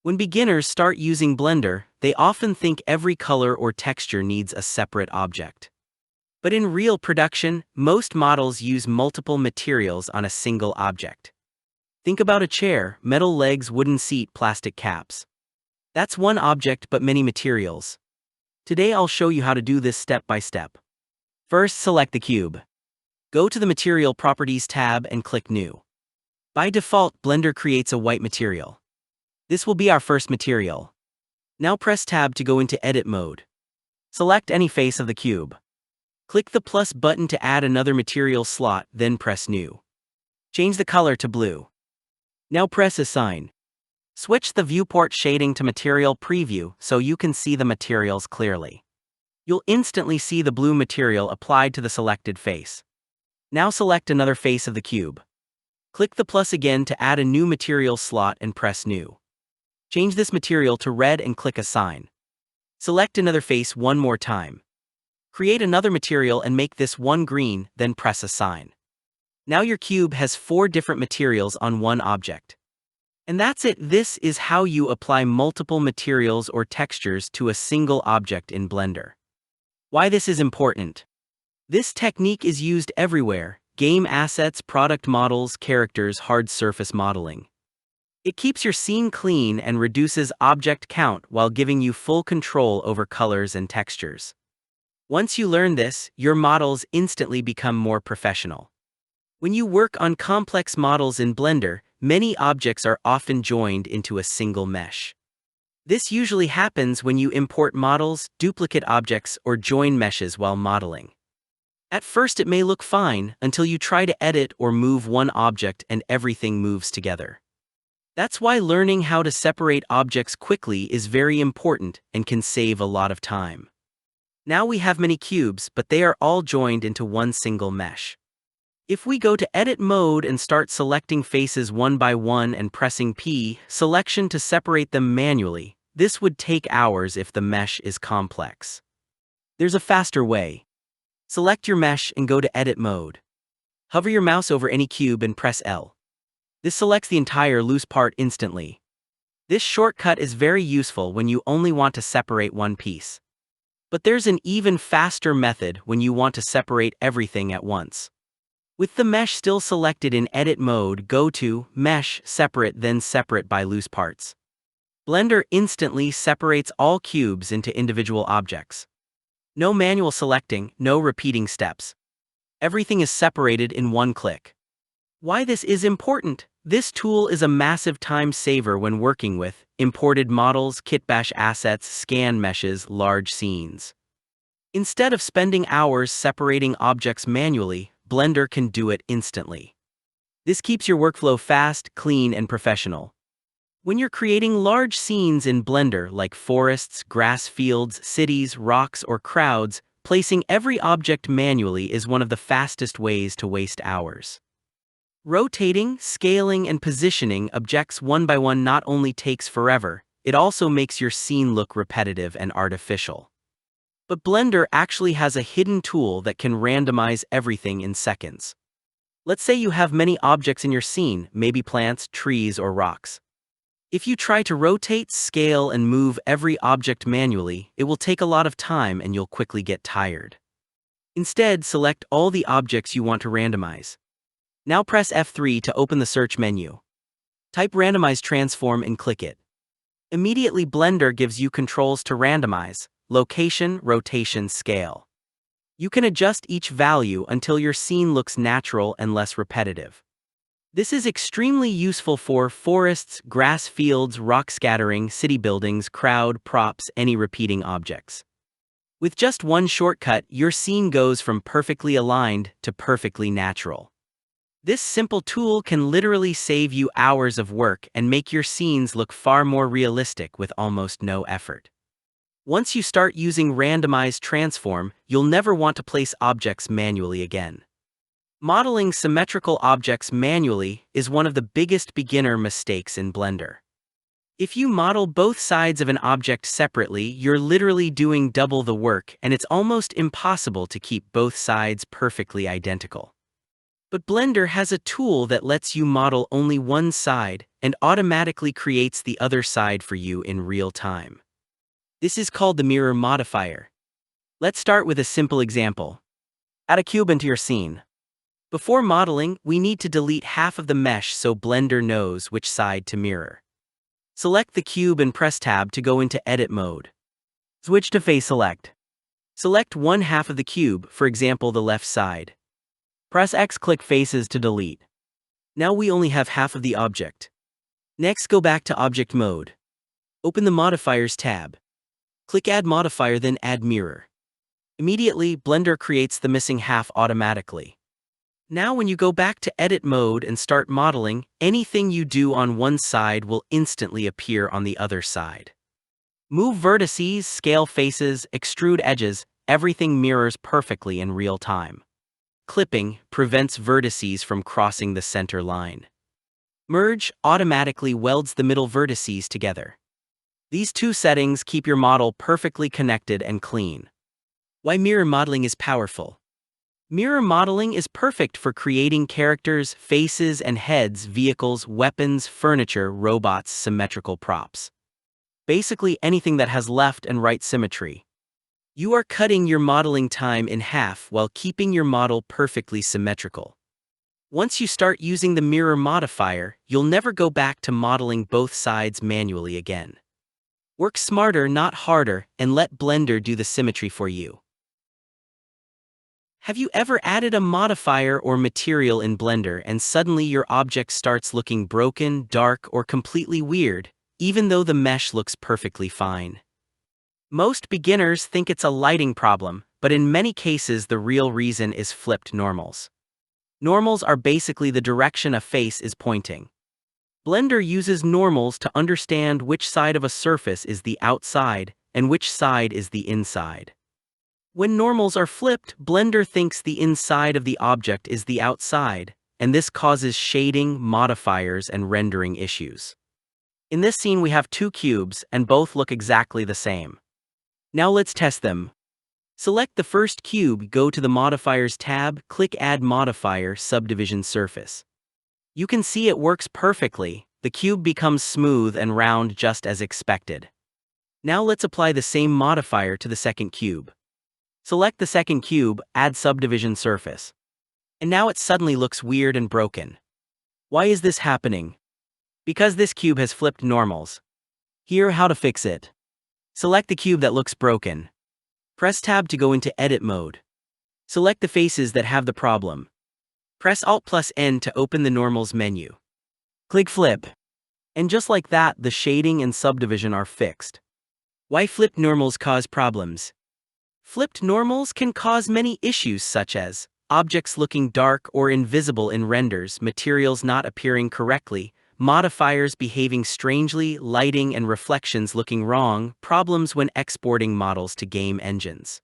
When beginners start using Blender, they often think every color or texture needs a separate object. But in real production, most models use multiple materials on a single object. Think about a chair: metal legs, wooden seat, plastic caps. That's one object but many materials. Today I'll show you how to do this step by step. First, select the cube. Go to the Material Properties tab and click New. By default, Blender creates a white material. This will be our first material. Now press Tab to go into Edit mode. Select any face of the cube. Click the plus button to add another material slot, then press New. Change the color to blue. Now press Assign. Switch the viewport shading to Material Preview so you can see the materials clearly. You'll instantly see the blue material applied to the selected face. Now select another face of the cube. Click the plus again to add a new material slot and press New. Change this material to red and click Assign. Select another face one more time. Create another material and make this one green, then press Assign. Now your cube has 4 different materials on one object. And that's it. This is how you apply multiple materials or textures to a single object in Blender. Why this is important? This technique is used everywhere: game assets, product models, characters, hard surface modeling. It keeps your scene clean and reduces object count while giving you full control over colors and textures. Once you learn this, your models instantly become more professional. When you work on complex models in Blender, many objects are often joined into a single mesh. This usually happens when you import models, duplicate objects, or join meshes while modeling. At first it may look fine until you try to edit or move one object and everything moves together. That's why learning how to separate objects quickly is very important and can save a lot of time. Now we have many cubes, but they are all joined into one single mesh. If we go to Edit mode and start selecting faces one by one and pressing P selection to separate them manually, this would take hours if the mesh is complex. There's a faster way. Select your mesh and go to Edit mode. Hover your mouse over any cube and press L. This selects the entire loose part instantly. This shortcut is very useful when you only want to separate one piece. But there's an even faster method when you want to separate everything at once. With the mesh still selected in Edit mode, go to Mesh, Separate, then Separate by Loose Parts. Blender instantly separates all cubes into individual objects. No manual selecting, no repeating steps. Everything is separated in one click. Why this is important? This tool is a massive time saver when working with imported models, kitbash assets, scan meshes, large scenes. Instead of spending hours separating objects manually, Blender can do it instantly. This keeps your workflow fast, clean, and professional. When you're creating large scenes in Blender like forests, grass fields, cities, rocks, or crowds, placing every object manually is one of the fastest ways to waste hours. Rotating, scaling, and positioning objects one by one not only takes forever, it also makes your scene look repetitive and artificial. But Blender actually has a hidden tool that can randomize everything in seconds. Let's say you have many objects in your scene, maybe plants, trees, or rocks. If you try to rotate, scale, and move every object manually, it will take a lot of time and you'll quickly get tired. Instead, select all the objects you want to randomize. Now press F3 to open the search menu. Type Randomize Transform and click it. Immediately Blender gives you controls to randomize: location, rotation, scale. You can adjust each value until your scene looks natural and less repetitive. This is extremely useful for forests, grass fields, rock scattering, city buildings, crowd, props, any repeating objects. With just one shortcut, your scene goes from perfectly aligned to perfectly natural. This simple tool can literally save you hours of work and make your scenes look far more realistic with almost no effort. Once you start using Randomize Transform, you'll never want to place objects manually again. Modeling symmetrical objects manually is one of the biggest beginner mistakes in Blender. If you model both sides of an object separately, you're literally doing double the work, and it's almost impossible to keep both sides perfectly identical. But Blender has a tool that lets you model only one side and automatically creates the other side for you in real time. This is called the mirror modifier. Let's start with a simple example. Add a cube into your scene. Before modeling, we need to delete half of the mesh so Blender knows which side to mirror. Select the cube and press Tab to go into edit mode. Switch to face select. Select one half of the cube, for example the left side. Press X, click faces to delete. Now we only have half of the object. Next, go back to object mode. Open the modifiers tab. Click add modifier, then add mirror. Immediately, Blender creates the missing half automatically. Now when you go back to edit mode and start modeling, anything you do on one side will instantly appear on the other side. Move vertices, scale faces, extrude edges, everything mirrors perfectly in real time. Clipping prevents vertices from crossing the center line. Merge automatically welds the middle vertices together. These two settings keep your model perfectly connected and clean. Why mirror modeling is powerful? Mirror modeling is perfect for creating characters, faces and heads, vehicles, weapons, furniture, robots, symmetrical props. Basically anything that has left and right symmetry. You are cutting your modeling time in half while keeping your model perfectly symmetrical. Once you start using the mirror modifier, you'll never go back to modeling both sides manually again. Work smarter, not harder, and let Blender do the symmetry for you. Have you ever added a modifier or material in Blender and suddenly your object starts looking broken, dark, or completely weird, even though the mesh looks perfectly fine? Most beginners think it's a lighting problem, but in many cases the real reason is flipped normals. Normals are basically the direction a face is pointing. Blender uses normals to understand which side of a surface is the outside and which side is the inside. When normals are flipped, Blender thinks the inside of the object is the outside, and this causes shading, modifiers, and rendering issues. In this scene we have two cubes, and both look exactly the same. Now let's test them. Select the first cube, go to the Modifiers tab, click Add Modifier, Subdivision Surface. You can see it works perfectly, the cube becomes smooth and round just as expected. Now let's apply the same modifier to the second cube. Select the second cube, add Subdivision Surface. And now it suddenly looks weird and broken. Why is this happening? Because this cube has flipped normals. Here, how to fix it. Select the cube that looks broken. Press Tab to go into edit mode. Select the faces that have the problem. Press Alt+N to open the normals menu. Click flip. And just like that, the shading and subdivision are fixed. Why flipped normals cause problems? Flipped normals can cause many issues such as objects looking dark or invisible in renders, materials not appearing correctly, modifiers behaving strangely, lighting and reflections looking wrong, problems when exporting models to game engines.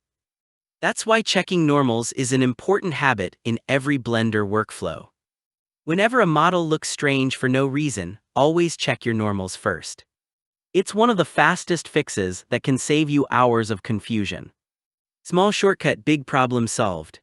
That's why checking normals is an important habit in every Blender workflow. Whenever a model looks strange for no reason, always check your normals first. It's one of the fastest fixes that can save you hours of confusion. Small shortcut, big problem solved.